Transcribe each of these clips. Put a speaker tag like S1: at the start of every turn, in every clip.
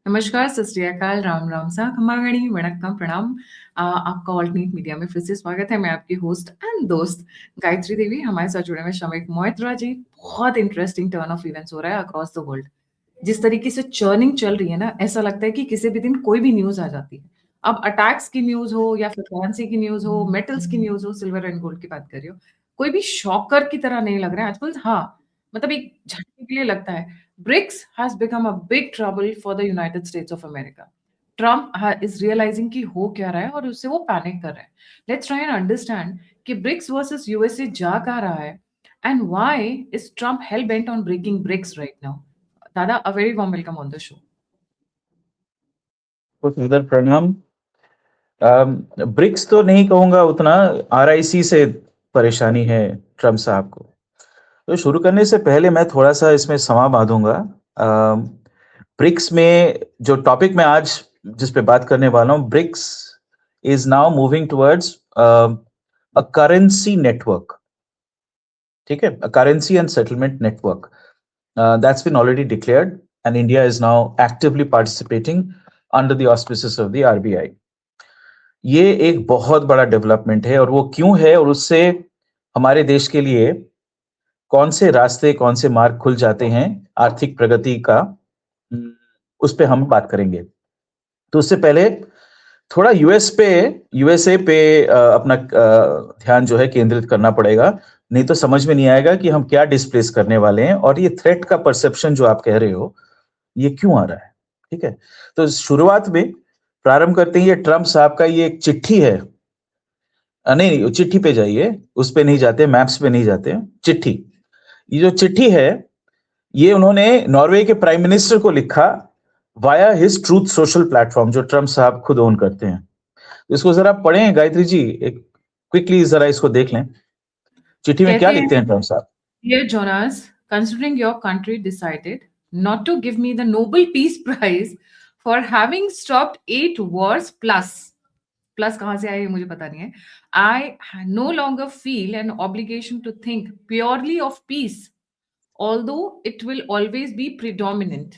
S1: नमस्कार, सत श्री अकाल, राम राम सा, खम्मागणी, वणक्कम, प्रणाम। आपका ऑल्टरनेट मीडिया में फिर से स्वागत है। मैं आपकी होस्ट एंड दोस्त गायत्री देवी। हमारे साथ जुड़े हुए श्रमिक मोहित्रा जी। बहुत इंटरेस्टिंग टर्न ऑफ इवेंट्स हो रहा है अक्रॉस द वर्ल्ड। जिस तरीके से चर्निंग चल रही है ना, ऐसा लगता है कि किसी भी दिन कोई भी न्यूज आ जाती है। अब अटैक्स की न्यूज हो या फिर करेंसी की न्यूज हो, मेटल्स की न्यूज हो, सिल्वर एंड गोल्ड की बात कर रही हो, कोई भी शॉकर की तरह नहीं लग रहा है आजकल। हाँ, मतलब एक झटके के लिए लगता है। BRICS has become a big trouble for the United States of America. Trump is realizing कि हो क्या रहा है और उससे वो पैनिक कर रहे हैं। Let's try and understand कि BRICS versus USA जा कहाँ रहा है and why is Trump hell bent on breaking BRICS right now? Dada, a very warm welcome on the show.
S2: इधर प्रणाम। ब्रिक्स तो नहीं कहूंगा, उतना RIC से परेशानी है ट्रम्प साहब को। तो शुरू करने से पहले मैं थोड़ा सा इसमें समा बांधूंगा। ब्रिक्स में जो टॉपिक मैं आज जिस पे बात करने वाला हूँ, BRICS is now moving towards a currency network. ठीक है, a currency and settlement network that's been already declared and India is now actively participating under the auspices of the RBI। ये एक बहुत बड़ा डेवलपमेंट है, और वो क्यों है और उससे हमारे देश के लिए कौन से रास्ते, कौन से मार्ग खुल जाते हैं आर्थिक प्रगति का, उस पे हम बात करेंगे। तो उससे पहले थोड़ा USA पे अपना ध्यान जो है केंद्रित करना पड़ेगा, नहीं तो समझ में नहीं आएगा कि हम क्या डिस्प्लेस करने वाले हैं और ये थ्रेट का परसेप्शन जो आप कह रहे हो ये क्यों आ रहा है। ठीक है, तो शुरुआत में प्रारंभ करते हैं। ये ट्रम्प साहब का ये एक चिट्ठी है। नहीं, चिट्ठी पे जाइए, उस पे नहीं जाते, मैप्स पे नहीं जाते, चिट्ठी। ये जो चिट्ठी है ये उन्होंने नॉर्वे के प्राइम मिनिस्टर को लिखा via his truth social platform, जो ट्रम्प साहब खुद ओन करते हैं। इसको जरा पढ़ें गायत्री जी, एक क्विकली जरा इसको देख लें। चिट्ठी में क्या लिखते हैं ट्रम्प साहब?
S1: Dear Jonas, considering your country decided not to give me the Nobel Peace Prize for having stopped 8 wars plus कहाँ से आए मुझे पता नहीं है, I no longer feel an obligation to think purely of peace, although it will always be predominant,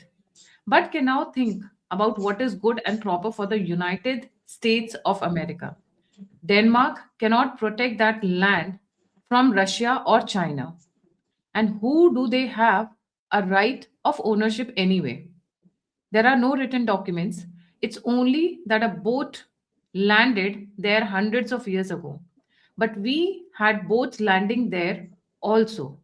S1: but can now think about what is good and proper for the United States of America. Denmark cannot protect that land from Russia or China. And who do they have a right of ownership anyway? There are no written documents. It's only that a boat landed there hundreds of years ago. But we had boats landing there also.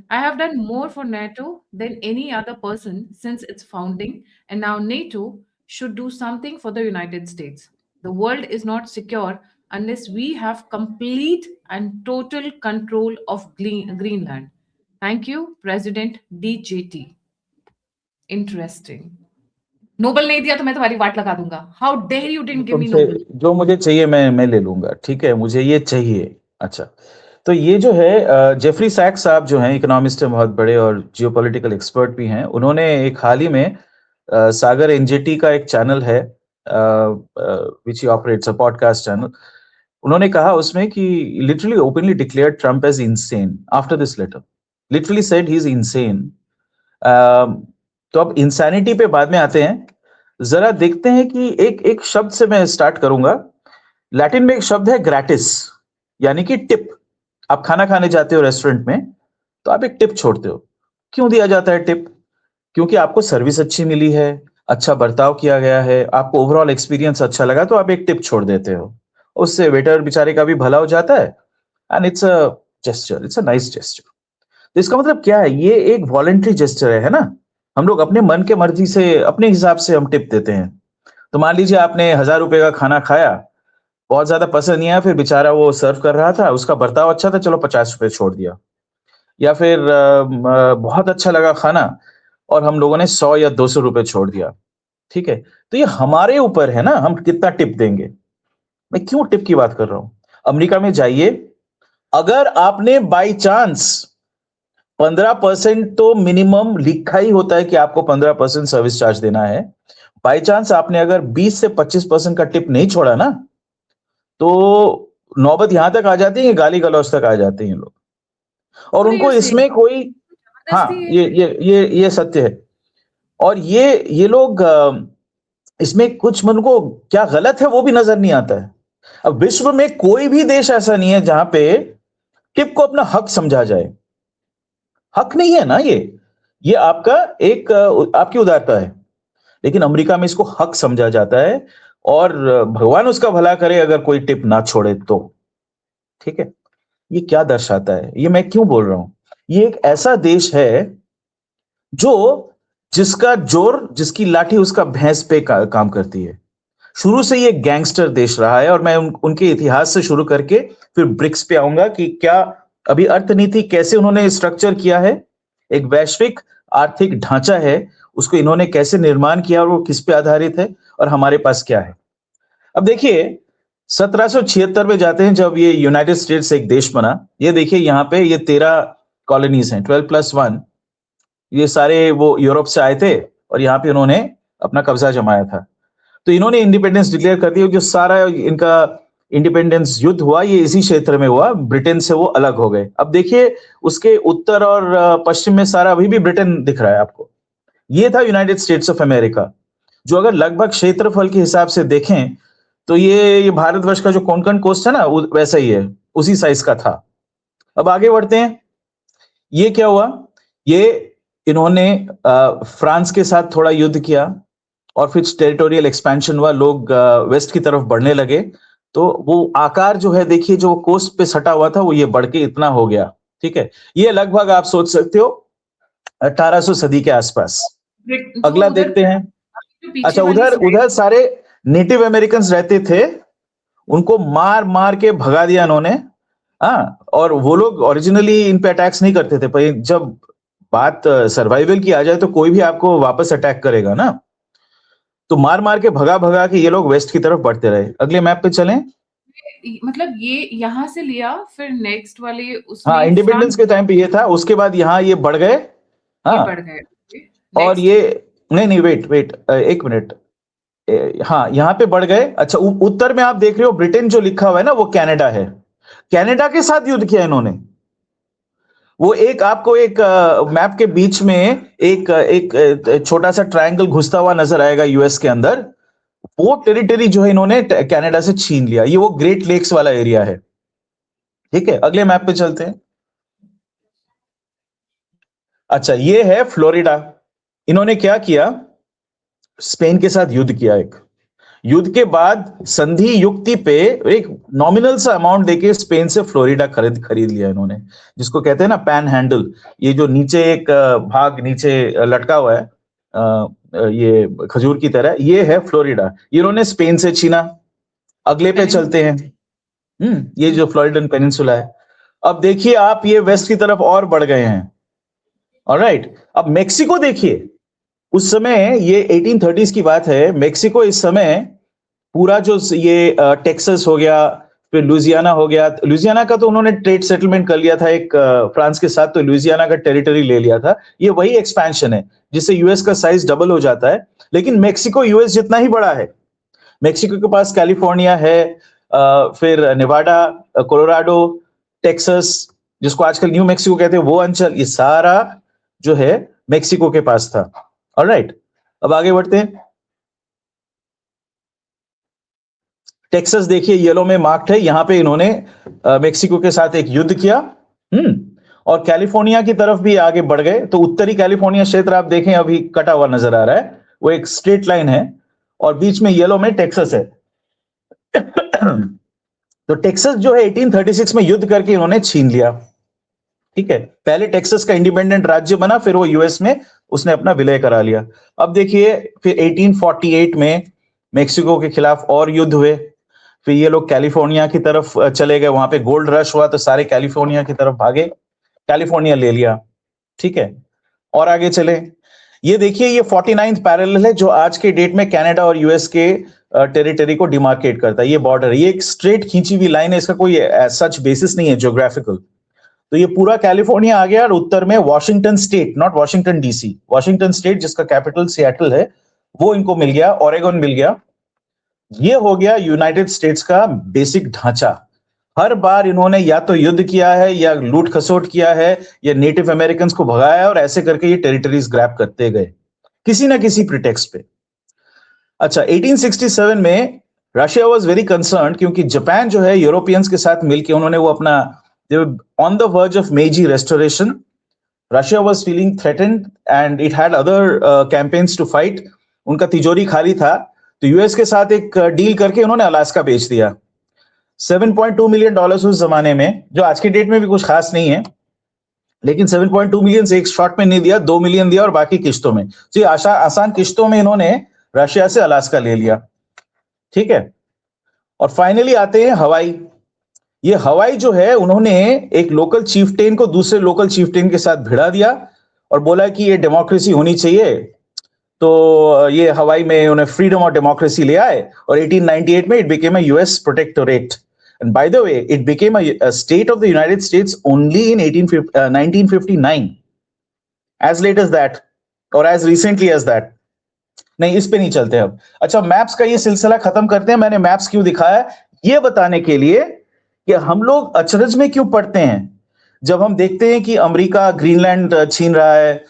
S1: I have done more for NATO than any other person since its founding, and now NATO should do something for the United States. The world is not secure unless we have complete and total control of Greenland. Thank you, President DJT. Interesting. Nobel नहीं दिया तो मैं तुम्हारी वाट लगा दूंगा। How dare you didn't give me Nobel.
S2: जो मुझे चाहिए मैं ले लूंगा, ठीक है, मुझे ये चाहिए। अच्छा, तो ये जो है जेफरी सैक्स साहब जो हैं, इकोनॉमिस्ट हैं बहुत बड़े और जियोपॉलिटिकल एक्सपर्ट भी हैं, उन्होंने एक हाल ही में सागर NJT का एक चैनल है which he operates a podcast channel, उन्होंने कहा उसमें कि literally openly declared Trump as insane after this letter, literally said he is insane. तो अब इंसैनिटी पे बाद में आते हैं। जरा देखते हैं कि एक शब्द से मैं स्टार्ट करूंगा। लैटिन में एक शब्द है ग्रैटिस, यानी कि टिप। आप खाना खाने जाते हो रेस्टोरेंट में तो आप एक टिप छोड़ते हो। क्यों दिया जाता है टिप? क्योंकि आपको सर्विस अच्छी मिली है, अच्छा बर्ताव किया गया है, आपको ओवरऑल एक्सपीरियंस अच्छा लगा, तो आप एक टिप छोड़ देते हो। उससे वेटर बेचारे का भी भला हो जाता है, and it's a gesture, it's a nice gesture. तो इसका मतलब क्या है? ये एक वॉलंटरी जेस्चर है ना। हम लोग अपने मन के मर्जी से, अपने हिसाब से हम टिप देते हैं। तो मान लीजिए आपने 1000 रुपए का खाना खाया, बहुत ज्यादा पसंद नहीं आया, फिर बेचारा वो सर्व कर रहा था, उसका बर्ताव अच्छा था, चलो 50 रुपए छोड़ दिया। या फिर बहुत अच्छा लगा खाना और हम लोगों ने 100 या 200 रुपए छोड़ दिया। ठीक है, तो ये हमारे ऊपर है ना, हम कितना टिप देंगे। मैं क्यों टिप की बात कर रहा हूं? अमेरिका में जाइए, अगर आपने बाई चांस 15% तो मिनिमम लिखा ही होता है कि आपको 15% सर्विस चार्ज देना है। बाई चांस आपने अगर 20 से 25% का टिप नहीं छोड़ा ना, तो नौबत यहां तक आ जाती है, गाली गलौज तक आ जाते हैं लोग, और उनको इसमें कोई, हाँ, ये सत्य है। और ये लोग इसमें कुछ मन को क्या गलत है वो भी नजर नहीं आता है। अब विश्व में कोई भी देश ऐसा नहीं है जहां पे टिप को अपना हक समझा जाए। हक नहीं है ना ये आपका एक आपकी उदारता है। लेकिन अमेरिका में इसको हक समझा जाता है, और भगवान उसका भला करे अगर कोई टिप ना छोड़े तो। ठीक है, ये क्या दर्शाता है, ये मैं क्यों बोल रहा हूं? ये एक ऐसा देश है जो जिसका जोर, जिसकी लाठी उसका भैंस पे काम करती है। शुरू से ये गैंगस्टर देश रहा है, और मैं उनके इतिहास से शुरू करके फिर ब्रिक्स पे आऊंगा कि क्या अभी अर्थनीति कैसे उन्होंने स्ट्रक्चर किया है, एक वैश्विक आर्थिक ढांचा है, उसको इन्होंने कैसे निर्माण किया और वो किस पे आधारित है, और हमारे पास क्या है। अब देखिए 1776 में जाते हैं जब ये यूनाइटेड स्टेट्स एक देश बना। ये देखिए यहाँ पे ये 13 कॉलोनीज हैं, 12+1। ये सारे वो यूरोप से आए थे और यहाँ पे उन्होंने अपना कब्जा जमाया था। तो इन्होंने इंडिपेंडेंस डिक्लेयर कर दिया। जो सारा इनका इंडिपेंडेंस युद्ध हुआ ये इसी क्षेत्र में हुआ, ब्रिटेन से वो अलग हो गए। अब देखिए उसके उत्तर और पश्चिम में सारा अभी भी ब्रिटेन दिख रहा है आपको। ये था यूनाइटेड स्टेट्स ऑफ अमेरिका, जो अगर लगभग क्षेत्रफल के हिसाब से देखें तो ये भारतवर्ष का जो कोंकण कोस्ट है ना, वैसा ही है, उसी साइज का था। अब आगे बढ़ते हैं। ये क्या हुआ, ये इन्होंने फ्रांस के साथ थोड़ा युद्ध किया, और फिर टेरिटोरियल एक्सपेंशन हुआ, लोग वेस्ट की तरफ बढ़ने लगे। तो वो आकार जो है देखिए, जो कोस्ट पे सटा हुआ था वो ये बढ़ के इतना हो गया। ठीक है, ये लगभग आप सोच सकते हो 1800 सदी के आसपास।
S1: तो
S2: अगला
S1: उधर
S2: देखते हैं।
S1: जो पीछे
S2: अच्छा,
S1: वाली
S2: उधर
S1: साइड
S2: उधर सारे नेटिव अमेरिकन रहते थे, उनको मार मार के भगा दिया इन्होंने। हाँ, और वो लोग ओरिजिनली इन पे अटैक्स नहीं करते थे, पर जब बात सर्वाइवल की आ जाए तो कोई भी आपको वापस अटैक करेगा ना। तो मार मार के भगा भगा के ये लोग वेस्ट की तरफ बढ़ते रहे। अगले मैप पे चलें।
S1: मतलब ये यहाँ से लिया, फिर नेक्स्ट वाले
S2: हाँ,
S1: उसमें
S2: इंडिपेंडेंस
S1: फ्रांस
S2: के टाइम पे ये था, उसके बाद यहाँ ये बढ़ गए।
S1: ये
S2: हाँ,
S1: बढ़ गए।
S2: और
S1: नेक्स्ट
S2: ये नहीं नहीं, वेट वेट एक मिनट। हाँ, यहाँ पे बढ़ गए। अच्छा, उत्तर में आप देख रहे हो ब्रिटेन जो लिखा हुआ है ना, वो कनाडा है। कनाडा के साथ युद्ध किया इन्होंने। वो एक आपको एक मैप के बीच में एक एक छोटा सा ट्रायंगल घुसता हुआ नजर आएगा यूएस के अंदर। वो टेरिटरी जो है इन्होंने कनाडा से छीन लिया। ये वो ग्रेट लेक्स वाला एरिया है। ठीक है, अगले मैप पे चलते हैं। अच्छा, ये है फ्लोरिडा। इन्होंने क्या किया, स्पेन के साथ युद्ध किया। एक युद्ध के बाद संधि युक्ति पे एक नॉमिनल सा अमाउंट देके स्पेन से फ्लोरिडा खरीद लिया इन्होंने, जिसको कहते हैं ना पैन हैंडल। ये जो नीचे एक भाग नीचे लटका हुआ है, ये खजूर की तरह, ये है फ्लोरिडा। ये इन्होंने स्पेन से छीना। अगले पे चलते हैं। ये जो फ्लोरिडन पेनिनसुला है। अब देखिए आप, ये वेस्ट की तरफ और बढ़ गए हैं। ऑलराइट, अब मेक्सिको देखिए। उस समय ये 1830s की बात है। मेक्सिको इस समय पूरा जो ये टेक्सास हो गया, फिर लुइसियाना हो गया। लुइसियाना का तो उन्होंने ट्रेड सेटलमेंट कर लिया था एक फ्रांस के साथ, तो लुइसियाना का टेरिटरी ले लिया था। ये वही एक्सपेंशन है जिससे यूएस का साइज डबल हो जाता है। लेकिन मेक्सिको यूएस जितना ही बड़ा है। मेक्सिको के पास कैलिफोर्निया है, फिर नेवाडा, कोलोराडो, टेक्सास, जिसको आजकल न्यू मेक्सिको कहते हैं, वो अंचल, ये सारा जो है मेक्सिको के पास था। ऑलराइट, अब आगे बढ़ते हैं। टेक्सास देखिए येलो में मार्क्ड है। यहां पे इन्होंने मेक्सिको के साथ एक युद्ध किया। और कैलिफोर्निया की तरफ भी आगे बढ़ गए। तो उत्तरी कैलिफोर्निया क्षेत्र आप देखें अभी कटा हुआ नजर आ रहा है, वो एक स्ट्रेट लाइन है, और बीच में येलो में टेक्सास है। तो टेक्सास जो है 1836 में युद्ध करके इन्होंने छीन लिया। ठीक है, पहले टेक्सास का इंडिपेंडेंट राज्य बना, फिर वो यूएस में उसने अपना विलय करा लिया। अब देखिए फिर 1848 में मेक्सिको के खिलाफ और युद्ध हुए। फिर ये लोग कैलिफोर्निया की तरफ चले गए, वहां पे गोल्ड रश हुआ तो सारे कैलिफोर्निया की तरफ भागे, कैलिफोर्निया ले लिया। ठीक है, और आगे चले। ये देखिए ये 49th पैरेलल है, जो आज के डेट में कनाडा और यूएस के टेरिटरी को डिमार्केट करता है। ये बॉर्डर, ये एक स्ट्रेट खींची हुई लाइन है, इसका कोई सच बेसिस नहीं है ज्योग्राफिकल। तो ये पूरा कैलिफोर्निया आ गया, और उत्तर में Washington state, not Washington DC, Washington state जिसका कैपिटल सिएटल है, वो इनको मिल गया, ओरेगन मिल गया। ये हो गया यूनाइटेड स्टेट्स का बेसिक ढांचा। हर बार इन्होंने या तो युद्ध किया है, या लूट खसोट किया है, या नेटिव अमेरिकन को भगाया है, और ऐसे करके ये टेरिटरीज ग्रैब करते गए किसी ना किसी प्रिटेक्स्ट पे। अच्छा, 1867 में रशिया वाज वेरी कंसर्न्ड, क्योंकि जापान जो है यूरोपियंस के साथ मिलके उन्होंने वो अपना on the verge of Meiji Restoration. Russia was feeling threatened and it had other campaigns to fight. उनका तिजोरी खाली था, तो यूएस के साथ एक डील करके उन्होंने अलास्का बेच दिया. $7.2 मिलियन उस जमाने में, जो आज की डेट में भी कुछ खास नहीं है, लेकिन 7.2 मिलियन से एक शॉट में नहीं दिया, 2 मिलियन दिया और बाकी किश्तों में. तो ये आसान किश्तों में इन्होंने रशिया से अलास्का ले लिया. ठीक है. और फाइनली आते हैं हवाई. ये हवाई जो है, उन्होंने एक लोकल चीफटेन को दूसरे लोकल चीफटेन के साथ भिड़ा दिया और बोला कि ये डेमोक्रेसी होनी चाहिए. तो ये हवाई में उन्हें फ्रीडम और डेमोक्रेसी ले आए और 1898 में it became a US protectorate. And by the way, it became a state of the United States only in 1959. As late as that, or as recently as that. नहीं, इस पे नहीं चलते अब. अच्छा, मैप्स का ये सिलसिला खत्म करते हैं. मैंने मैप्स क्यों दिखाया, ये बताने के लिए कि हम लोग अचरज में क्यों पड़ते हैं जब हम देखते हैं कि अमेरिका ग्रीनलैंड छीन रहा है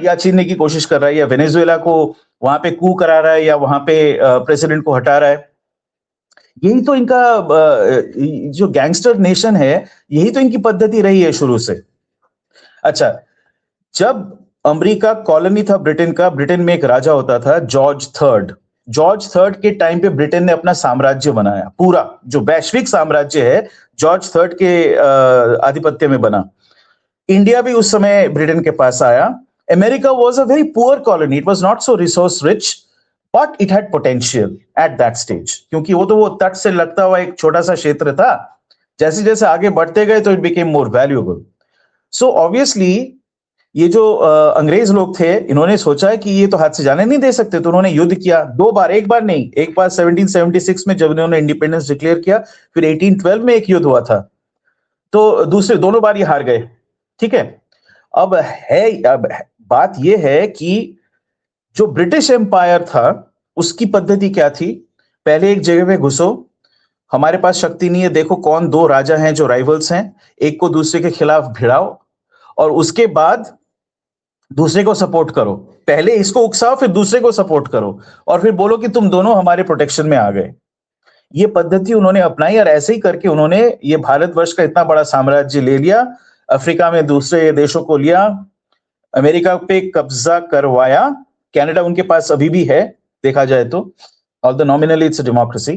S2: या छीनने की कोशिश कर रहा है, या वेनेजुएला को वहां पे कू करा रहा है, या वहां पे प्रेसिडेंट को हटा रहा है. यही तो इनका जो गैंगस्टर नेशन है, यही तो इनकी पद्धति रही है शुरू से. अच्छा, जब अमेरिका कॉलोनी था ब्रिटेन का, ब्रिटेन में एक राजा होता था जॉर्ज थर्ड. जॉर्ज थर्ड के टाइम पे ब्रिटेन ने अपना साम्राज्य बनाया. पूरा जो वैश्विक साम्राज्य है जॉर्ज थर्ड के आधिपत्य में बना. इंडिया भी उस समय ब्रिटेन के पास आया. America was a very poor colony. It was not so resource rich, but it had potential at that stage, क्योंकि वो तो वो तट से लगता हुआ एक छोटा सा क्षेत्र था. जैसे जैसे आगे बढ़ते गए तो it became more valuable. So obviously ये जो अंग्रेज लोग थे, इन्होंने सोचा कि ये तो हाथ से जाने नहीं दे सकते, तो उन्होंने युद्ध किया 2 बार. एक बार नहीं, एक बार 1776 में जब इन्होंने इंडिपेंडेंस डिक्लेयर किया, फिर 1812 में एक युद्ध हुआ था. तो दूसरे दोनों बार ये हार गए. ठीक है. अब बात ये है कि जो ब्रिटिश एम्पायर था उसकी पद्धति क्या थी. पहले एक जगह पे घुसो, हमारे पास शक्ति नहीं है, देखो कौन 2 राजा हैं जो राइवल्स हैं, एक को दूसरे के खिलाफ भिड़ाओ और उसके बाद दूसरे को सपोर्ट करो. पहले इसको उकसाओ, फिर दूसरे को सपोर्ट करो और फिर बोलो कि तुम दोनों हमारे प्रोटेक्शन में आ गए. ये पद्धति उन्होंने अपनाई और ऐसे ही करके उन्होंने ये भारतवर्ष का इतना बड़ा साम्राज्य ले लिया, अफ्रीका में दूसरे देशों को लिया, अमेरिका पे कब्जा करवाया. कनाडा उनके पास अभी भी है देखा जाए तो, although nominally it's a democracy.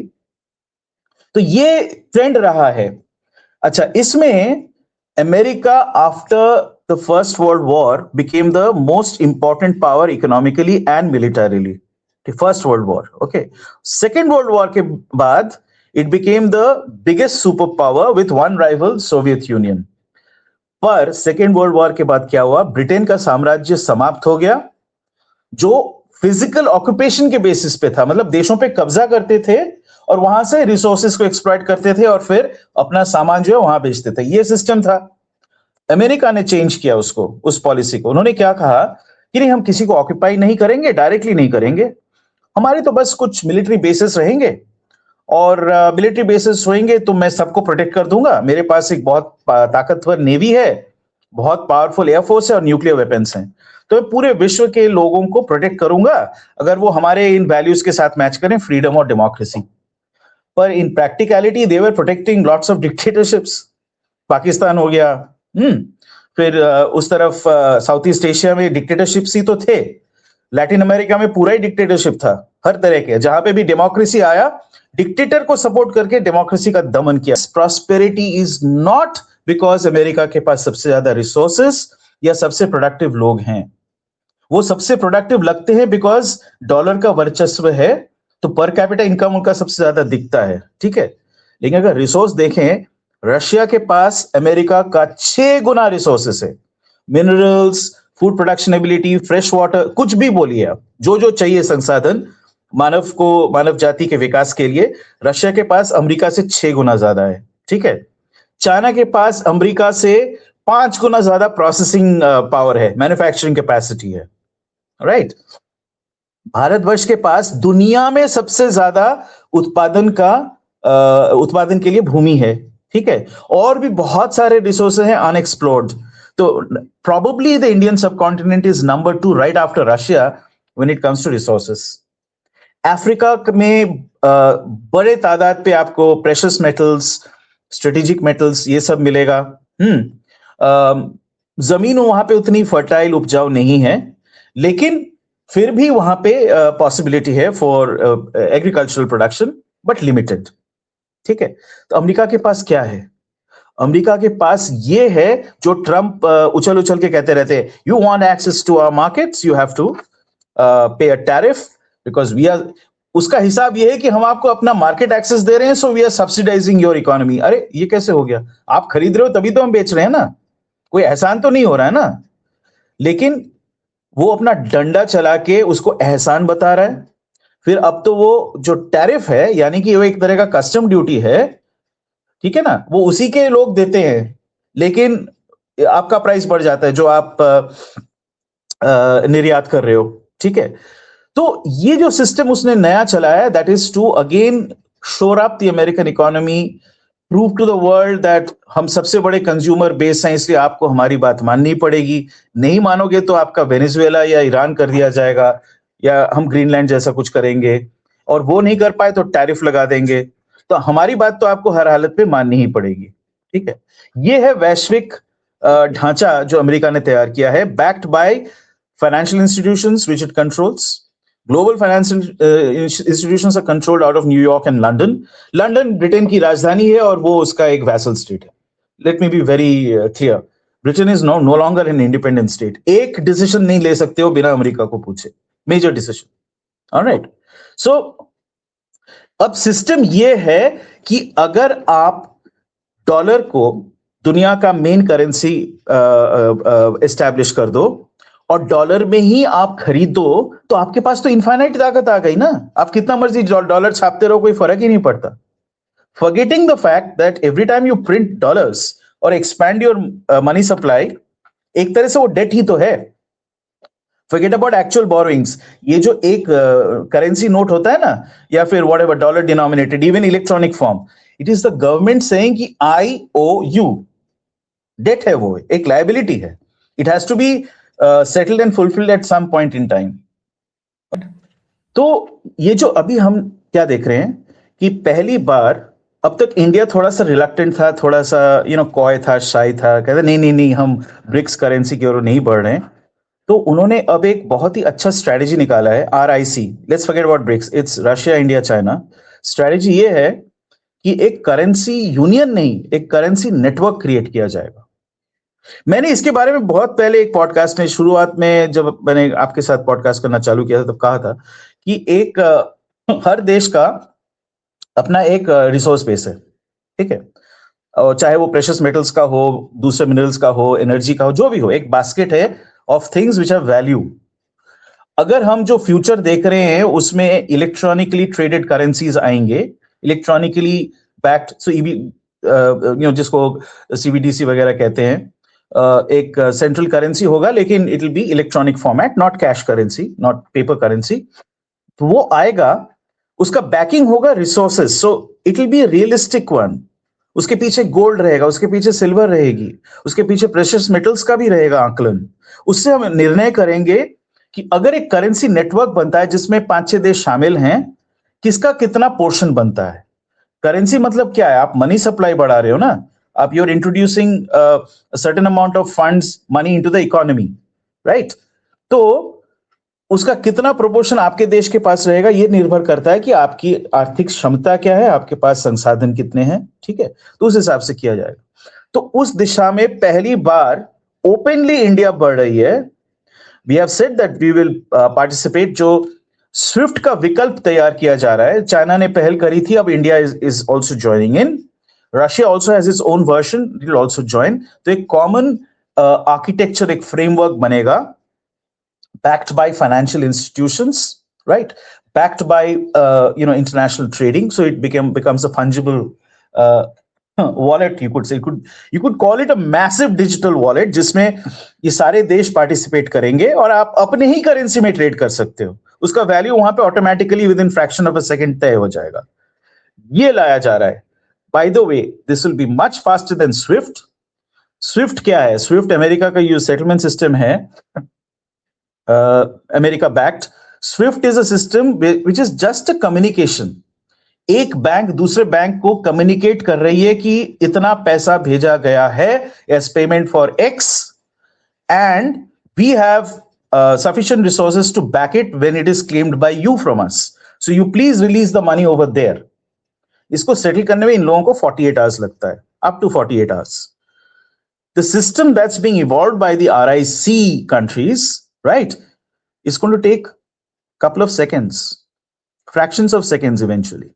S2: तो ये ट्रेंड रहा है. अच्छा, इसमें America after the First World War became the most important power economically and militarily. The First World War, okay. Second World War के बाद it became the biggest superpower with one rival, Soviet Union. पर Second World War के बाद क्या हुआ, Britain का साम्राज्य समाप्त हो गया, जो फिजिकल ऑक्यूपेशन के बेसिस पे था. मतलब देशों पे कब्जा करते थे और वहां से रिसोर्सेज को एक्सप्लॉइट करते थे और फिर अपना सामान जो है वहां बेचते थे. ये सिस्टम था. अमेरिका ने चेंज किया उसको, उस पॉलिसी को. उन्होंने क्या कहा कि नहीं, हम किसी को ऑक्यूपाई नहीं करेंगे, डायरेक्टली नहीं करेंगे, हमारे तो बस कुछ मिलिट्री बेसिस रहेंगे और मिलिट्री बेसिस होंगे तो मैं सबको प्रोटेक्ट कर दूंगा. मेरे पास एक बहुत ताकतवर नेवी है, बहुत पावरफुल एयरफोर्स है और न्यूक्लियर वेपन्स हैं, तो मैं पूरे विश्व के लोगों को प्रोटेक्ट करूंगा अगर वो हमारे इन वैल्यूज के साथ मैच करें, फ्रीडम और डेमोक्रेसी. पर in practicality they were protecting lots of dictatorships. Pakistan हो गया, फिर उस तरफ साउथ ईस्ट एशिया में डिक्टेटरशिप्स ही तो थे. लैटिन अमेरिका में पूरा ही डिक्टेटरशिप था, हर तरह के. जहां पे भी डेमोक्रेसी आया, डिक्टेटर को सपोर्ट करके डेमोक्रेसी का दमन किया. Prosperity is not because America के पास सबसे ज्यादा रिसोर्सेस या सबसे प्रोडक्टिव लोग हैं. वो सबसे प्रोडक्टिव लगते हैं बिकॉज डॉलर का वर्चस्व है, तो पर कैपिटा इनकम उनका सबसे ज्यादा दिखता है. ठीक है. लेकिन अगर रिसोर्स देखें, रशिया के पास अमेरिका का 6 गुना रिसोर्सेस है. Minerals, food production ability, fresh water, कुछ भी बोलिए आप, जो जो चाहिए संसाधन मानव जाति के विकास के लिए, रशिया के पास अमेरिका से 6 गुना ज्यादा है. ठीक है. चाइना के पास अमेरिका से 5 गुना ज्यादा प्रोसेसिंग पावर है, मैन्युफैक्चरिंग कैपेसिटी है. राइट. भारतवर्ष के पास दुनिया में सबसे ज्यादा उत्पादन के लिए भूमि है. ठीक है. और भी बहुत सारे रिसोर्सेज हैं अनएक्सप्लोर्ड. तो probably the Indian subcontinent is number 2 right after Russia when it comes to resources. Africa में बड़े तादाद पे आपको प्रेशियस मेटल्स, स्ट्रेटेजिक मेटल्स ये सब मिलेगा। जमीन वहां पे उतनी फर्टाइल उपजाऊ नहीं है, लेकिन फिर भी वहां पे पॉसिबिलिटी है for agricultural production, but limited. ठीक है, तो अमेरिका के पास क्या है? अमेरिका के पास ये है जो ट्रंप उछल उछल के कहते रहते हैं, you want access to our markets, you have to pay a tariff because we are. उसका हिसाब ये है कि हम आपको अपना मार्केट एक्सेस दे रहे हैं, so we are subsidising your economy. अरे ये कैसे हो गया? आप खरीद रहे हो तभी तो हम बेच रहे हैं ना, कोई एहसान तो नहीं हो रहा है ना। लेकिन वो अपना डंडा चला के उसको एहसान बता रहा है। फिर अब तो वो जो टैरिफ है, यानी कि वो एक तरह का कस्टम ड्यूटी है, ठीक है ना, वो उसी के लोग देते हैं, लेकिन आपका प्राइस बढ़ जाता है जो आप निर्यात कर रहे हो। ठीक है, तो ये जो सिस्टम उसने नया चलाया, that is to again shore up the American economy, prove to the world that हम सबसे बड़े कंज्यूमर बेस हैं, इसलिए आपको हमारी बात माननी पड़ेगी। नहीं मानोगे तो आपका वेनेजुएला या ईरान कर दिया जाएगा, या हम ग्रीनलैंड जैसा कुछ करेंगे, और वो नहीं कर पाए तो टैरिफ लगा देंगे। तो हमारी बात तो आपको हर हालत में माननी ही पड़ेगी। ठीक है, ये है वैश्विक ढांचा जो अमेरिका ने तैयार किया है, backed by financial institutions which it controls. Global financial institutions are controlled out of New York and London. London Britain की राजधानी है और वो उसका एक वैसल स्टेट है। Let me be very clear, Britain is no longer an independent state. एक decision नहीं ले सकते हो बिना अमेरिका को पूछे, मेजर डिसीजन। ऑलराइट, सो अब सिस्टम ये है कि अगर आप डॉलर को दुनिया का मेन करेंसी एस्टैब्लिश कर दो और डॉलर में ही आप खरीदो, तो आपके पास तो इनफाइनाइट ताकत आ गई ना। आप कितना मर्जी डॉलर छापते रहो, कोई फर्क ही नहीं पड़ता। Forgetting the fact that every time you print dollars or expand your money supply, एक तरह से वो डेट ही तो है। Forget about actual borrowings. ये जो एक करेंसी नोट होता है ना, या फिर whatever dollar denominated, even electronic form, it is the government saying कि I owe you. डेट है वो, एक liability है। It has to be settled and fulfilled at some point in time. तो ये जो अभी हम क्या देख रहे हैं कि पहली बार, अब तक इंडिया थोड़ा सा रिलक्टेंट था, थोड़ा सा कॉय था, शाई था, कहते नहीं हम ब्रिक्स करेंसी की ओर नहीं बढ़ रहे हैं। तो उन्होंने अब एक बहुत ही अच्छा स्ट्रेटेजी निकाला है, RIC, let's forget about BRICS, it's Russia, India, China. Strategy ये है कि एक करेंसी यूनियन नहीं, एक करेंसी नेटवर्क क्रिएट किया जाएगा। मैंने इसके बारे में बहुत पहले एक पॉडकास्ट में, शुरुआत में जब मैंने आपके साथ पॉडकास्ट करना चालू किया था, तब कहा था कि एक हर देश का अपना एक रिसोर्स बेस है। ठीक है, और चाहे वो प्रेशियस मेटल्स का हो, दूसरे मिनरल्स का हो, एनर्जी का हो, जो भी हो, एक बास्केट है of things which have value. अगर हम जो फ्यूचर देख रहे हैं उसमें इलेक्ट्रॉनिकली ट्रेडेड करेंसीज आएंगे, इलेक्ट्रॉनिकली बैक्ड, सो जिसको CBDC वगैरह कहते हैं, एक सेंट्रल करेंसी होगा, लेकिन it will be electronic format, not cash currency, not paper currency. तो वो आएगा, उसका बैकिंग होगा resources, so it will be realistic one. उसके पीछे गोल्ड रहेगा, उसके पीछे सिल्वर रहेगी, उसके पीछे प्रेशियस मेटल्स का भी रहेगा आंकलन। उससे हम निर्णय करेंगे कि अगर एक करेंसी नेटवर्क बनता है जिसमें 5-6 देश शामिल हैं, किसका कितना पोर्शन बनता है। करेंसी मतलब क्या है? आप मनी सप्लाई बढ़ा रहे हो ना, आप you are introducing certain amount of funds, money into the economy, right. तो उसका कितना प्रोपोर्शन आपके देश के पास रहेगा, यह निर्भर करता है कि आपकी आर्थिक क्षमता क्या है, आपके पास संसाधन कितने हैं। ठीक है, तो उस हिसाब से किया जाएगा। तो उस दिशा में पहली बार ओपनली इंडिया बढ़ रही है। We have said that we will participate. जो स्विफ्ट का विकल्प तैयार किया जा रहा है, चाइना ने पहल करी थी, अब India is also joining in. Russia also has its own version, it will also join. तो एक कॉमन आर्किटेक्चर, एक फ्रेमवर्क बनेगा, backed by financial institutions, right? Backed by international trading, so it becomes a fungible wallet. You could call it a massive digital wallet, जिसमें ये सारे देश participate करेंगे और आप अपने ही करेंसी में ट्रेड कर सकते हो। उसका वैल्यू वहां पे automatically within fraction of a second तय हो जाएगा। ये लाया जा रहा है। By the way, this will be much faster than SWIFT. SWIFT क्या है? स्विफ्ट अमेरिका का यूज सेटलमेंट सिस्टम है, America backed. SWIFT is a system which is just a communication. एक बैंक दूसरे बैंक को कम्युनिकेट कर रही है कि इतना पैसा भेजा गया है as payment for X, and we have sufficient resources to back it when it is claimed by you from us. So you please release the money over there. इसको सेटल करने में इन लोगों को 48 आवर्स लगता है, up to 48 hours. The system that's being evolved by the RIC countries, right, is going to take couple of seconds, fractions of seconds eventually.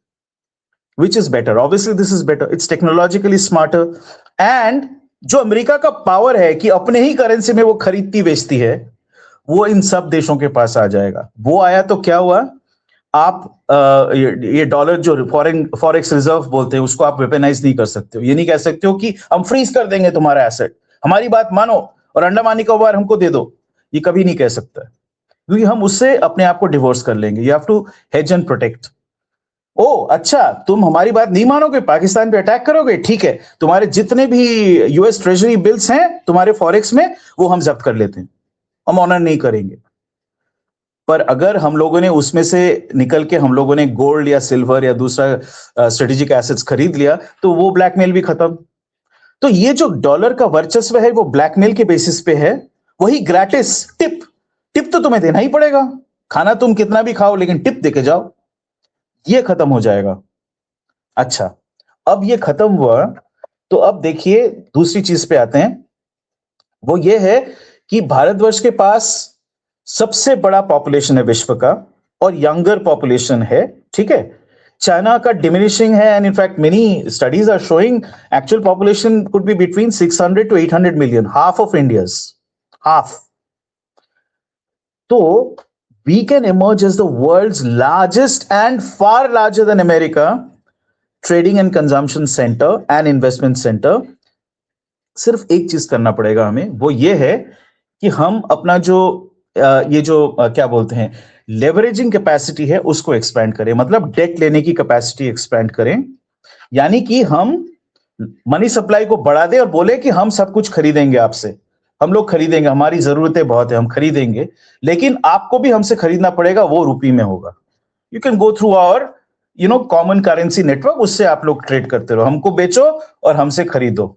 S2: Which is better? Obviously this is better. It's technologically smarter. And जो America का power है कि अपने ही currency में वो खरीदती बेचती है, वो इन सब देशों के पास आ जाएगा। वो आया तो क्या हुआ, आप ये डॉलर जो फॉरेक्स रिजर्व बोलते हैं उसको आप वेपनाइज नहीं कर सकते हो। ये नहीं कह सकते हो कि हम फ्रीज कर देंगे तुम्हारा एसेट, हमारी बात मानो और अंडमान निकोबार हमको दे दो। ये कभी नहीं कह सकता है, क्योंकि हम उससे अपने आप को डिवोर्स कर लेंगे। You have to hedge and protect. ओ अच्छा, तुम हमारी बात नहीं मानोगे, पाकिस्तान पे अटैक करोगे, ठीक है, तुम्हारे जितने भी यूएस ट्रेजरी बिल्स हैं तुम्हारे फॉरेक्स में, वो हम जब्त कर लेते हैं, हम ऑनर नहीं करेंगे। पर अगर हम लोगों ने उसमें से निकल के हम लोगों ने गोल्ड या सिल्वर या दूसरा स्ट्रेटेजिक एसेट्स खरीद लिया, तो वो ब्लैकमेल भी खत्म। तो ये जो डॉलर का वर्चस्व है वो ब्लैकमेल के बेसिस पे है। वही ग्रेटिस टिप तो तुम्हें देना ही पड़ेगा, खाना तुम कितना भी खाओ लेकिन टिप देके जाओ, ये खत्म हो जाएगा। अच्छा, अब ये खत्म हुआ तो अब देखिए दूसरी चीज पे आते हैं। वो ये है कि भारतवर्ष के पास सबसे बड़ा पॉपुलेशन है विश्व का और यंगर पॉपुलेशन है, ठीक है। चाइना का डिमिनिशिंग है, and in fact many studies are showing actual population could be between 600 to 800 million, half of India's, half. तो we can emerge as the world's largest and far larger than America trading and consumption center and investment center. सिर्फ एक चीज करना पड़ेगा हमें, वो ये है कि हम अपना जो ये जो क्या बोलते हैं लेवरेजिंग कैपेसिटी है उसको एक्सपैंड करें, मतलब डेट लेने की कैपेसिटी एक्सपैंड करें। यानी कि हम मनी सप्लाई को बढ़ा दें और बोले कि हम सब कुछ खरीदेंगे आपसे, हम लोग खरीदेंगे, हमारी जरूरतें बहुत है, हम खरीदेंगे, लेकिन आपको भी हमसे खरीदना पड़ेगा, वो रुपये में होगा। You can go through our common currency network, उससे आप लोग ट्रेड करते रहो, हमको बेचो और हमसे खरीदो।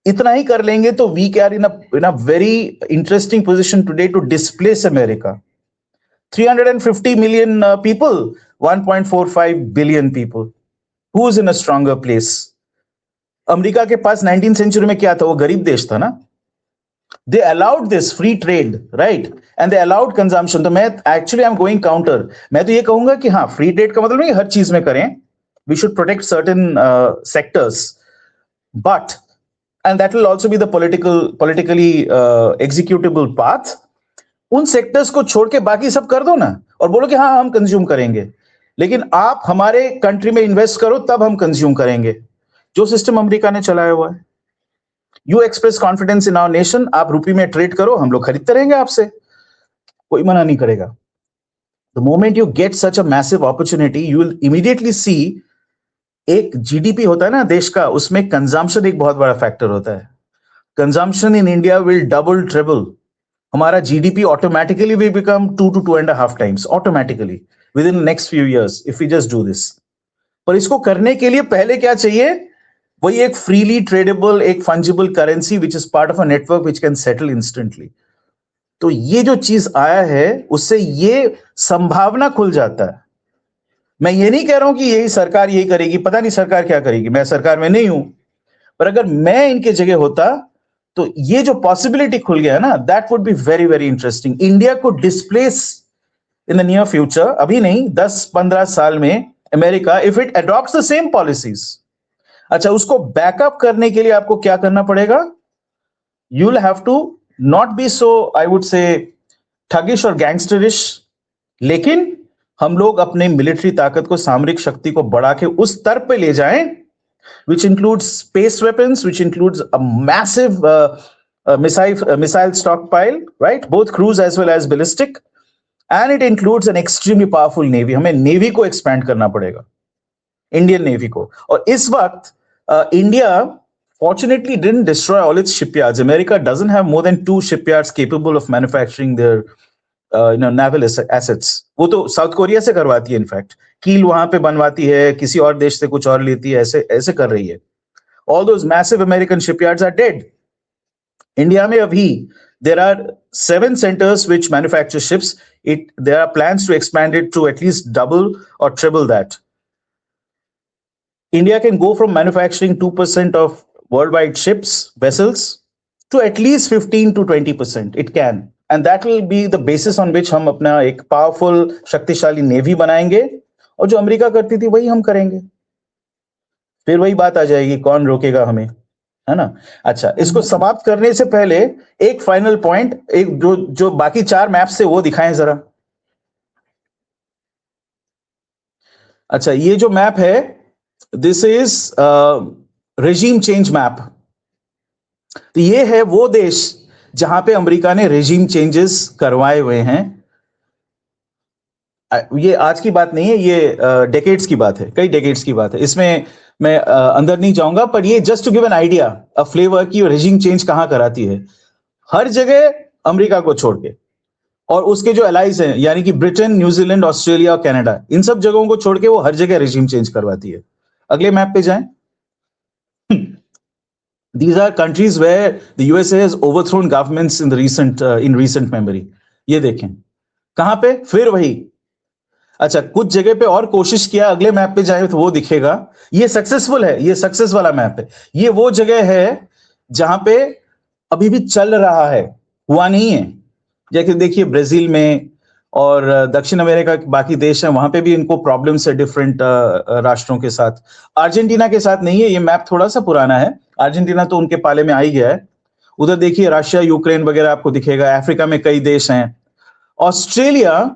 S2: इतना ही कर लेंगे तो we are in a very interesting position today to displace America. 350 million people, 1.45 billion people. Who is in a stronger place? America के पास 19th सेंचुरी में क्या था, वो गरीब देश था ना। They allowed this free trade, right? And they allowed consumption. तो मैं actually I'm going counter. मैं तो ये कहूंगा कि हाँ, free trade का मतलब नहीं हर चीज में करें. We should protect certain sectors, but and that will also be the politically executable path. उन सेक्टर्स को छोड़ के बाकी सब कर दो ना, और बोलो कि हाँ हम कंज्यूम करेंगे, लेकिन आप हमारे कंट्री में इन्वेस्ट करो तब हम कंज्यूम करेंगे। जो सिस्टम अमेरिका ने चलाया हुआ है। You express confidence in our nation, आप रुपये में ट्रेड करो, हम लोग खरीदते रहेंगे आपसे, कोई मना नहीं करेगा। The moment you get such a massive opportunity, you will immediately see, एक जीडीपी होता है ना देश का, उसमें कंजम्पशन एक बहुत बड़ा फैक्टर होता है। Consumption in India will double triple, हमारा GDP automatically will become 2 to 2.5 times automatically within next few years if we just do this. पर इसको करने के लिए पहले क्या चाहिए, वही एक फ्रीली ट्रेडेबल, एक fungible currency which is part of a network which can settle instantly. तो ये जो चीज आया है उससे ये संभावना खुल जाता है। मैं ये नहीं कह रहा हूं कि यही सरकार यही करेगी, पता नहीं सरकार क्या करेगी, मैं सरकार में नहीं हूं, पर अगर मैं इनके जगह होता तो ये जो पॉसिबिलिटी खुल गया ना, that would be very very interesting. India को displace in the near future, अभी नहीं 10-15 साल में, America, if it adopts the same policies. अच्छा, उसको बैकअप करने के लिए आपको क्या करना पड़ेगा, you will have to not be so, I would say, thuggish और गैंगस्टरिश, लेकिन हम लोग अपने मिलिट्री ताकत को, सामरिक शक्ति को बढ़ा के उस स्तर पे ले जाएं which includes space weapons, which includes a massive missile stockpile, right? Both cruise as well as ballistic, and it includes an extremely powerful navy. हमें नेवी को एक्सपैंड करना पड़ेगा, इंडियन नेवी को। और इस वक्त India fortunately didn't destroy all its shipyards. America doesn't have more than 2 shipyards capable of manufacturing their naval assets, वो तो साउथ कोरिया से करवाती है, इनफैक्ट कील वहां पे बनवाती है, किसी और देश से कुछ और लेती है, ऐसे ऐसे कर रही है. All those massive American shipyards are dead. India में अभी there are 7 centers which manufacture ships. There are plans to expand it to at least double or triple that. India can go from manufacturing 2% of worldwide ships, vessels, to at least 15 to 20%. It can. And that will be the basis on which हम अपना एक powerful, शक्तिशाली navy बनाएंगे, और जो America करती थी वही हम करेंगे. फिर वही बात आ जाएगी, कौन रोकेगा हमें, है ना. अच्छा, इसको समाप्त करने से पहले एक फाइनल पॉइंट, एक जो बाकी 4 मैप्स थे वो दिखाएं जरा. अच्छा, ये जो मैप है, this is regime change map. तो ये है वो देश जहां पे अमेरिका ने रेजीम चेंजेस करवाए हुए हैं. ये आज की बात नहीं है, ये डेकेड्स की बात है, कई डेकेड्स की बात है. इसमें मैं अंदर नहीं जाऊंगा, पर ये just to give an idea, a flavour की रेजिम चेंज कहां कराती है. हर जगह अमेरिका को छोड़ के, और उसके जो एलाइज हैं, यानी कि ब्रिटेन, न्यूजीलैंड, ऑस्ट्रेलिया और कनाडा, इन सब जगहों को छोड़ के वो हर जगह रेजिम चेंज करवाती है. अगले मैप पे जाएं. These are countries where the USA has overthrown governments in recent memory. ये देखें कहां पे, फिर वही. अच्छा, कुछ जगह पे और कोशिश किया, अगले मैप पे जाए तो वो दिखेगा. ये सक्सेसफुल है, ये सक्सेस वाला मैप है. ये वो जगह है जहां पे अभी भी चल रहा है, हुआ नहीं है. जैसे देखिए ब्राजील में और दक्षिण अमेरिका के बाकी देश हैं, वहां पे भी इनको प्रॉब्लम्स है डिफरेंट राष्ट्रों के साथ. अर्जेंटीना के साथ नहीं है. ये मैप थोड़ा सा पुराना है, अर्जेंटीना तो उनके पाले में आ ही गया है. उधर देखिए रशिया, यूक्रेन वगैरह आपको दिखेगा. अफ्रीका में कई देश हैं. Australia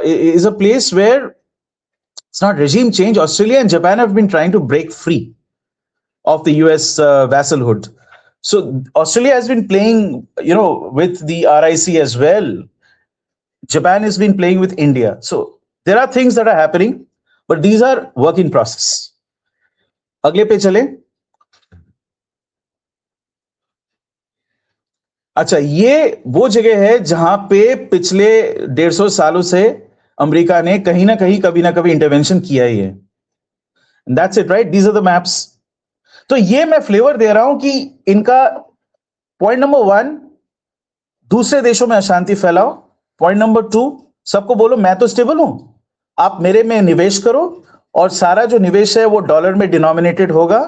S2: is a place where it's not regime change. Australia and Japan have been trying to break free of the US vassalhood. So Australia has been playing, with the RIC as well. Japan has been playing with India. So there are things that are happening, but these are work in process. अगले पे चले. अच्छा, ये वो जगह है जहां पे पिछले 150 सालों से अमेरिका ने कहीं ना कहीं, कभी ना कभी इंटरवेंशन किया ही है. That's it, right. These are the maps. तो ये मैं फ्लेवर दे रहा हूं कि इनका पॉइंट नंबर 1, दूसरे देशों में अशांति फैलाओ. पॉइंट नंबर 2, सबको बोलो मैं तो स्टेबल हूं, आप मेरे में निवेश करो, और सारा जो निवेश है वो डॉलर में डिनोमिनेटेड होगा.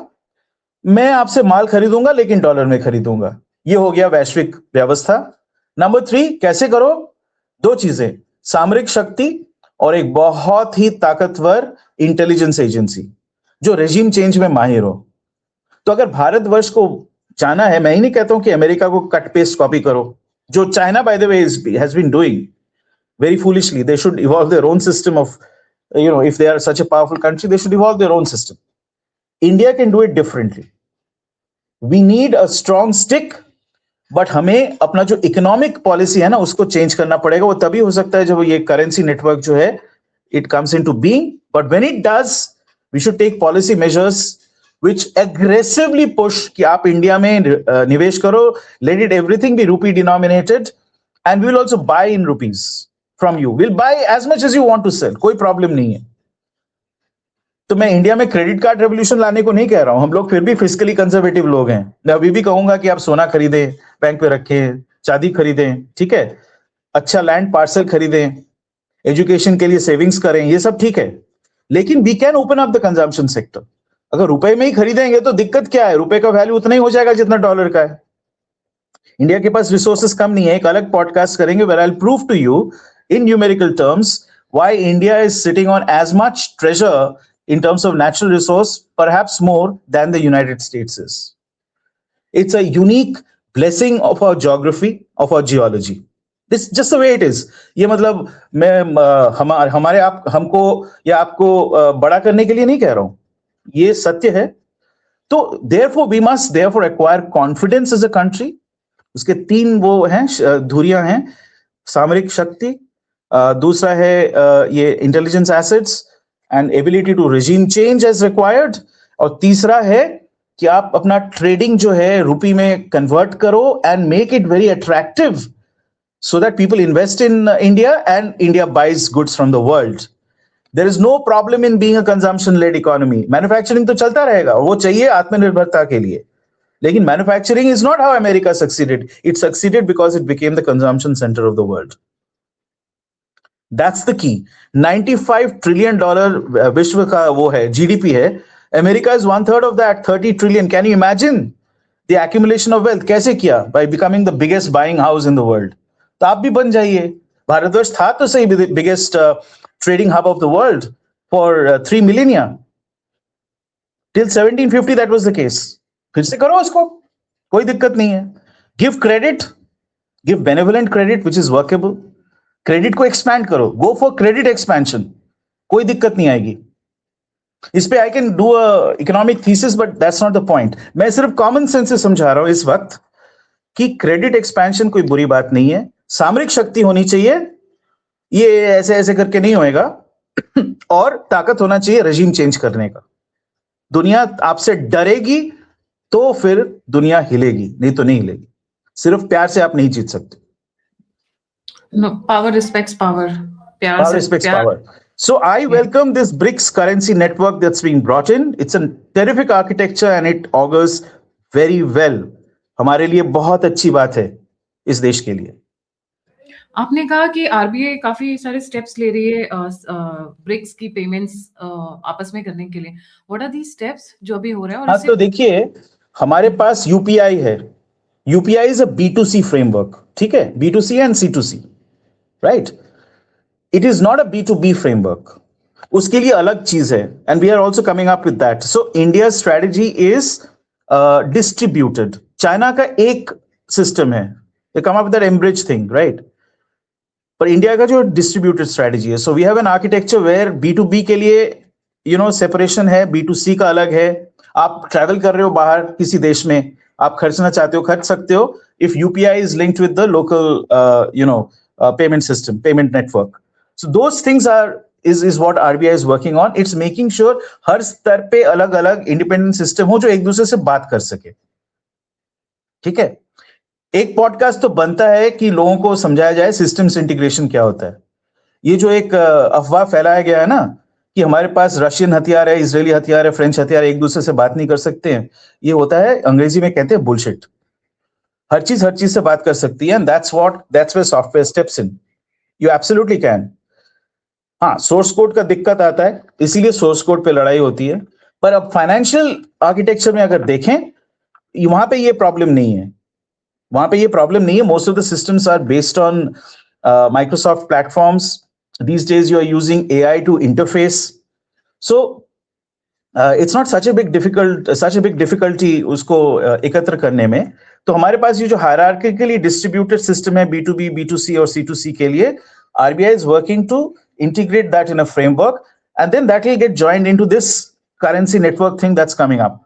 S2: मैं आपसे माल खरीदूंगा लेकिन डॉलर में खरीदूंगा. ये हो गया वैश्विक व्यवस्था. नंबर 3, कैसे करो? 2 चीजें, सामरिक शक्ति और एक बहुत ही ताकतवर इंटेलिजेंस एजेंसी जो रेजिम चेंज में माहिर हो. तो अगर भारतवर्ष को जाना है, मैं ही नहीं कहता हूं कि अमेरिका को कट पेस्ट कॉपी करो, जो China by the way has been doing very foolishly. They should evolve their own system of, if they are such a powerful country, they should evolve their own system. India can do it differently. We need a strong stick, but हमें अपना जो economic policy है ना उसको change करना पड़ेगा. वो तभी हो सकता है जब ये करेंसी नेटवर्क जो है it comes into being. But when it does, we should take policy measures which aggressively push कि आप इंडिया में निवेश करो, let it everything be rupee denominated, and we will also buy in rupees from you. We'll buy as much as you want to sell. कोई problem नहीं है. तो मैं इंडिया में क्रेडिट कार्ड रेवोल्यूशन लाने को नहीं कह रहा हूं. हम लोग फिर भी फिस्कली कंजर्वेटिव लोग हैं. मैं अभी भी कहूंगा कि आप सोना खरीदें, बैंक पे रखें, चांदी खरीदें, ठीक है, अच्छा लैंड पार्सल खरीदें, एजुकेशन के लिए सेविंग्स करें, ये सब ठीक है. लेकिन we can open up the consumption sector. अगर रुपए में ही खरीदेंगे तो दिक्कत क्या है? रुपए का वैल्यू उतना ही हो जाएगा जितना डॉलर का है. इंडिया के पास रिसोर्सेस कम नहीं है. एक अलग पॉडकास्ट करेंगे where I'll prove to you in numerical terms why India is sitting on as much treasure in terms of natural resource, perhaps more than the United States is. It's a unique blessing of our geography, of our geology. This just the way it is. ये मतलब मैं हमारे आप हमको या आपको बड़ा करने के लिए नहीं कह रहा हूं. ये सत्य है. तो therefore we must therefore acquire confidence as a country. उसके 3 वो हैं धुरियां हैं. सामरिक शक्ति, दूसरा है ये intelligence assets and ability to regime change as required, और तीसरा है कि आप अपना ट्रेडिंग जो है रुपी में कन्वर्ट करो and make it very attractive so that people invest in India and India buys goods from the world. There is no problem in being a consumption-led economy. Manufacturing तो चलता रहेगा, वो चाहिए आत्मनिर्भरता के लिए. लेकिन manufacturing is not how America succeeded. It succeeded because it became the consumption center of the world. That's the key. $95 trillion विश्व का वो है, GDP है. America is 1/3 of that, 30 trillion. Can you imagine the accumulation of wealth? कैसे किया? By becoming the biggest buying house in the world. तो आप भी बन जाइए. भारतवर्ष था तो सही biggest trading hub of the world for 3 millennia. Till 1750 that was the case. फिर से करो उसको, कोई दिक्कत नहीं है. Give credit, give benevolent credit which is workable. Credit को एक्सपैंड करो, गो फॉर क्रेडिट एक्सपेंशन, कोई दिक्कत नहीं आएगी. इस पे I can do a economic thesis but that's not the point. मैं सिर्फ कॉमन सेंस से समझा रहा हूं इस वक्त कि क्रेडिट एक्सपेंशन कोई बुरी बात नहीं है. सामरिक शक्ति होनी चाहिए, ये ऐसे ऐसे करके नहीं होएगा. और ताकत होना चाहिए रेजिम चेंज करने का. दुनिया आपसे डरेगी तो फिर दुनिया हिलेगी, नहीं तो नहीं हिलेगी. सिर्फ प्यार से आप नहीं जीत सकते.
S1: No, power respects power.
S2: Power respects power. So I welcome this BRICS currency network that's being brought in. It's a terrific architecture and it augurs very well. हमारे लिए बहुत अच्छी बात है इस देश के लिए.
S1: आपने कहा कि आरबीआई काफी सारे स्टेप्स ले रही है ब्रिक्स की पेमेंट्स आपस में करने के लिए. व्हाट आर दीज स्टेप्स जो अभी हो रहे हैं? और
S2: हाँ, तो देखिए हमारे पास यूपीआई है. UPI is a B2C framework. ठीक है, B2C and C2C. Right? It is not a B2B framework. उसके लिए अलग चीज है. And we are also coming up with that. So India's strategy is distributed. China का एक system है. They come up with that Enbridge thing, right? पर India का जो distributed strategy है. So we have an architecture where B2B के लिए separation है, B2C का अलग है. आप travel कर रहे हो बाहर किसी देश में, आप खर्चना चाहते हो, खर्च सकते हो. If UPI is linked with the local, payment system, payment network. So those things is what RBI is working on. It's making sure हर स्तर पे अलग-अलग independent system हो जो एक दूसरे से बात कर सके. ठीक है, एक पॉडकास्ट तो बनता है कि लोगों को समझाया जाए सिस्टम्स इंटीग्रेशन क्या होता है. ये जो एक अफवाह फैलाया गया है ना कि हमारे पास रशियन हथियार है, इजरायली हथियार है, फ्रेंच हथियार, एक दूसरे से बात नहीं कर सकते हैं, ये होता है, अंग्रेजी में कहते हैं बुलशिट. हर चीज से बात कर सकती है. And that's where software steps in. You absolutely can. हाँ, सोर्स कोड का दिक्कत आता है, इसीलिए सोर्स कोड पे लड़ाई होती है. पर अब फाइनेंशियल आर्किटेक्चर में अगर देखें, वहां पे ये प्रॉब्लम नहीं है. Most of the systems are based on Microsoft platforms. These days you are using AI to interface. So it's not such a big difficulty उसको एकत्र करने में. तो हमारे पास ये जो hierarchically distributed system है B2B, B2C और C2C के लिए, RBI is working to integrate that in a framework and then that will get joined into this currency network thing that's coming up,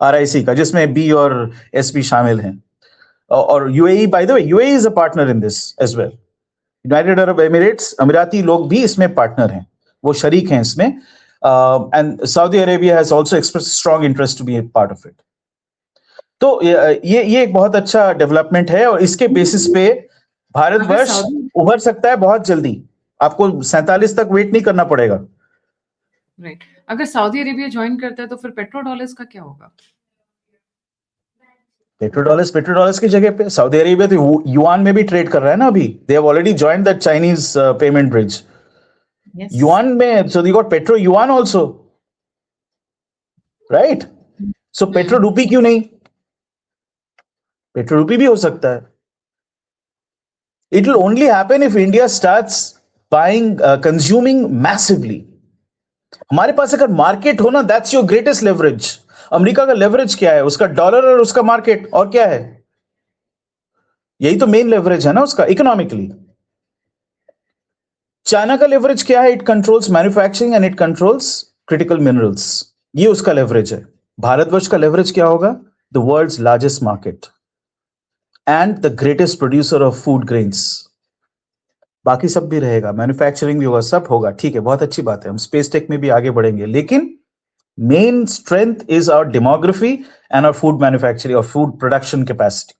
S2: RIC का, जिसमें B और SP शामिल हैं. और UAE, by the way, UAE is a partner in this as well. United Arab Emirates, अमीराती लोग भी इसमें partner हैं, वो शरीक हैं इसमें. And Saudi Arabia has also expressed strong interest to be a part of it. तो ये एक बहुत अच्छा डेवलपमेंट है और इसके बेसिस पे भारतवर्ष उभर सकता है बहुत जल्दी. आपको 47 तक वेट नहीं करना पड़ेगा.
S1: राइट. अगर सऊदी अरेबिया ज्वाइन करता है तो फिर पेट्रो डॉलर्स का क्या होगा?
S2: पेट्रो डॉलर्स की जगह पे सऊदी अरेबिया तो युआन में भी ट्रेड कर रहा है ना अभी. They have already joined that Chinese payment bridge. Yuan में, so they got petro yuan also, right? So petro rupee क्यों नहीं? पेट्रो रूपी भी हो सकता है. It will only happen if India starts buying, consuming massively. हमारे पास अगर मार्केट हो ना, that's your greatest leverage. America का लेवरेज क्या है? उसका डॉलर और उसका मार्केट, और क्या है? यही तो मेन लेवरेज है ना उसका इकोनॉमिकली. चाइना का लेवरेज क्या है? It controls manufacturing and it controls critical minerals. ये उसका लेवरेज है. भारतवर्ष का लेवरेज क्या होगा? The world's largest market and the greatest producer of food grains. बाकी सब भी रहेगा, मैन्युफैक्चरिंग भी होगा, सब होगा. ठीक है, बहुत अच्छी बात है. हम स्पेस टेक में भी आगे बढ़ेंगे, लेकिन main strength is our demography and our food manufacturing और फूड प्रोडक्शन कैपेसिटी.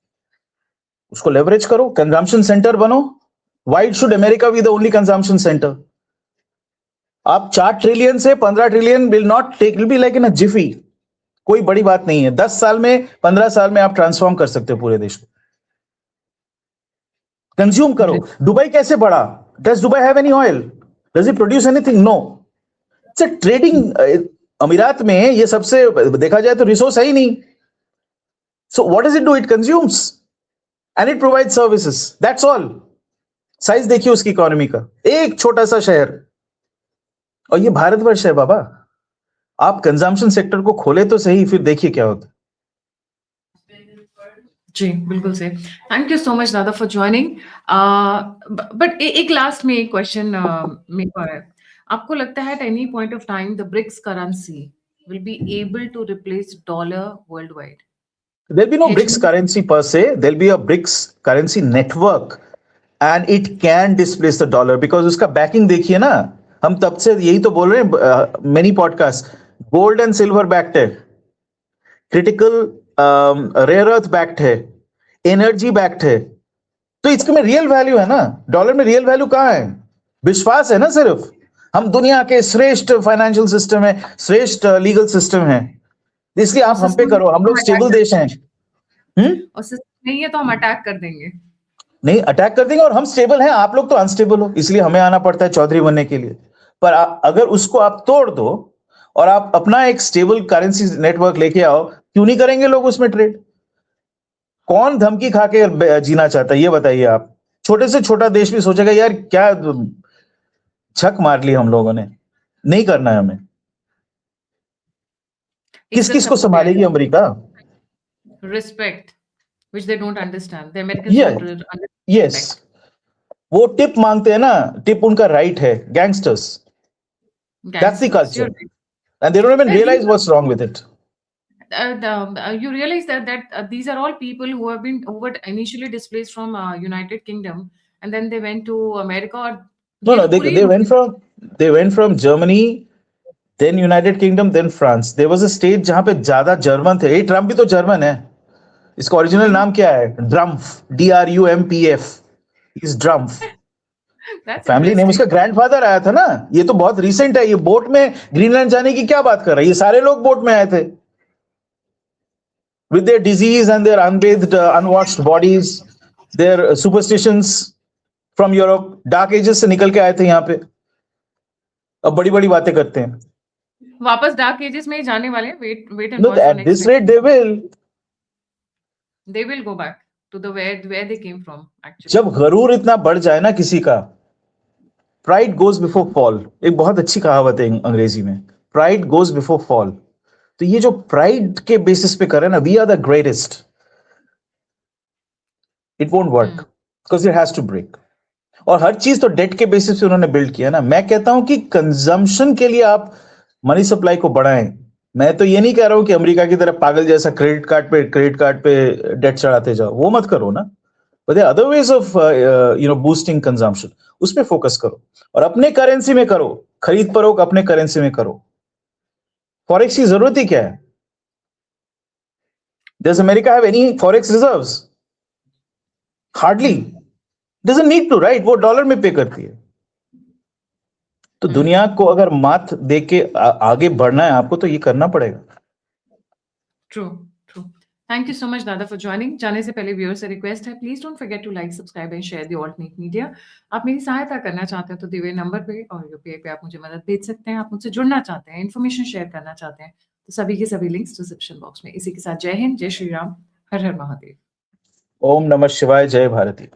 S2: उसको लेवरेज करो, कंजम्पशन सेंटर बनो, Why should America be the only consumption center? आप 4 ट्रिलियन से 15 trillion will not take, will be like in a jiffy. कोई बड़ी बात नहीं है। 10 साल में 15 साल में आप ट्रांसफॉर्म कर सकते हो पूरे देश को। कंज्यूम करो। दुबई कैसे बढ़ा? Does Dubai have any oil? Does it produce anything? No. It's a trading. अमीरात में ये सबसे देखा जाए तो रिसोर्स है ही नहीं। So what does it do? It consumes and it provides services. That's all. Size देखिए उसकी इकोनॉमी का, एक छोटा सा शहर, और ये भारतवर्ष है बाबा। आप कंजम्पशन सेक्टर को खोले तो सही, फिर देखिए क्या होता है।
S1: जी बिल्कुल से। थैंक यू सो मच दादा फॉर ज्वाइनिंग। बट एक लास्ट में एक क्वेश्चन मेरे को है, आपको लगता है at any point of time the BRICS currency will be able to replace dollar worldwide?
S2: There'll be no BRICS currency per se. There'll be a BRICS currency network, and it can displace the dollar because उसका backing देखिए ना। हम तब से यही तो बोल रहे हैं, many podcasts, gold and silver backed है, critical rare earth backed है, energy backed है। तो इसके में रियल वैल्यू है ना। डॉलर में रियल वैल्यू कहाँ है? विश्वास है ना। सिर्फ हम दुनिया के श्रेष्ठ फाइनेंशियल सिस्टम है, श्रेष्ठ लीगल सिस्टम है, इसलिए आप हम पे करो। हम लोग स्टेबल देश हैं।
S1: और सिस्टम नहीं है तो हम अटैक कर देंगे। नहीं,
S2: अटैक कर देंगे, और हम स्टेबल हैं, आप लोग तो अनस्टेबल हो, इसलिए हमें आना पड़ता है चौधरी बनने के लिए। पर अगर उसको आप तोड़ दो और आप अपना एक स्टेबल करेंसी नेटवर्क लेके आओ, क्यों नहीं करेंगे लोग उसमें ट्रेड? कौन धमकी खा के जीना चाहता है ये बताइए आप। छोटे से छोटा देश भी सोचेगा यार क्या छक मार ली हम लोगों ने, नहीं करना है हमें। किस किस को संभालेगी America?
S1: Respect which they don't understand, the Americans don't understand.
S2: Yes, वो टिप मांगते हैं ना, टिप उनका राइट है। Gangsters, that's the culture, and they don't even realise what's wrong with it.
S1: You realize that these are all people who were initially displaced from United Kingdom, and then they went to America. Or
S2: no, they went from Germany, then United Kingdom, then France. There was a state जहां पे ज्यादा German थे। Trump भी तो German है। इसका original नाम क्या है? ड्रम्फ, DRUMPF, इज ड्रम्फ। फैमिली नेम उसका ग्रैंडफादर आया था ना। ये तो बहुत रिसेंट है। ये बोट में ग्रीनलैंड जाने की क्या बात कर रहा है? ये सारे लोग बोट में आए थे with their disease and their unbathed, unwashed bodies, their superstitions from Europe, dark ages से निकल के आए थे यहाँ पे। अब बड़ी बड़ी बातें करते हैं।
S1: वापस डार्क एजेस में ही जाने वाले हैं। wait and
S2: no,
S1: watch
S2: at this rate
S1: they will go back to the where they came from actually.
S2: जब गरूर इतना बढ़ जाए ना किसी का, pride goes before fall। एक बहुत अच्छी कहावत है अंग्रेजी में, pride goes before fall। तो ये जो प्राइड के बेसिस पे कर रहे हैं ना, we are the greatest, it won't work because it has to break. और हर चीज तो डेट के बेसिस पे उन्होंने बिल्ड किया ना। मैं कहता हूं कि कंजम्पशन के लिए आप मनी सप्लाई को बढ़ाएं। मैं तो ये नहीं कह रहा हूं कि अमेरिका की तरह पागल जैसा क्रेडिट कार्ड पे डेट चढ़ाते जाओ, वो मत करो ना। But there are other ways of boosting consumption, उस पे फोकस करो और अपने करेंसी में करो। खरीद फरोख्त अपने करेंसी में करो। फॉरेक्स की जरूरत ही क्या है? Does America have any forex reserves? Hardly. Doesn't need to, right? वो डॉलर में पे करती है। तो दुनिया को अगर मात दे के आगे बढ़ना है आपको, तो ये करना पड़ेगा।
S1: True. Thank you so much, Dada, for joining. जाने से पहले व्यूअर्स से रिक्वेस्ट है, please don't forget to like, subscribe and share the alternate media. आप मेरी सहायता करना चाहते हैं तो दिए हुए नंबर पे और यूपीआई पे आप मुझे मदद भेज सकते हैं। आप मुझसे जुड़ना चाहते हैं, इन्फॉर्मेशन शेयर करना चाहते हैं, तो सभी के सभी लिंक्स डिस्क्रिप्शन बॉक्स में। इसी के साथ जय हिंद, जय श्री राम, हर हर महादेव।
S2: ओम नमः शिवाय, जय भारती।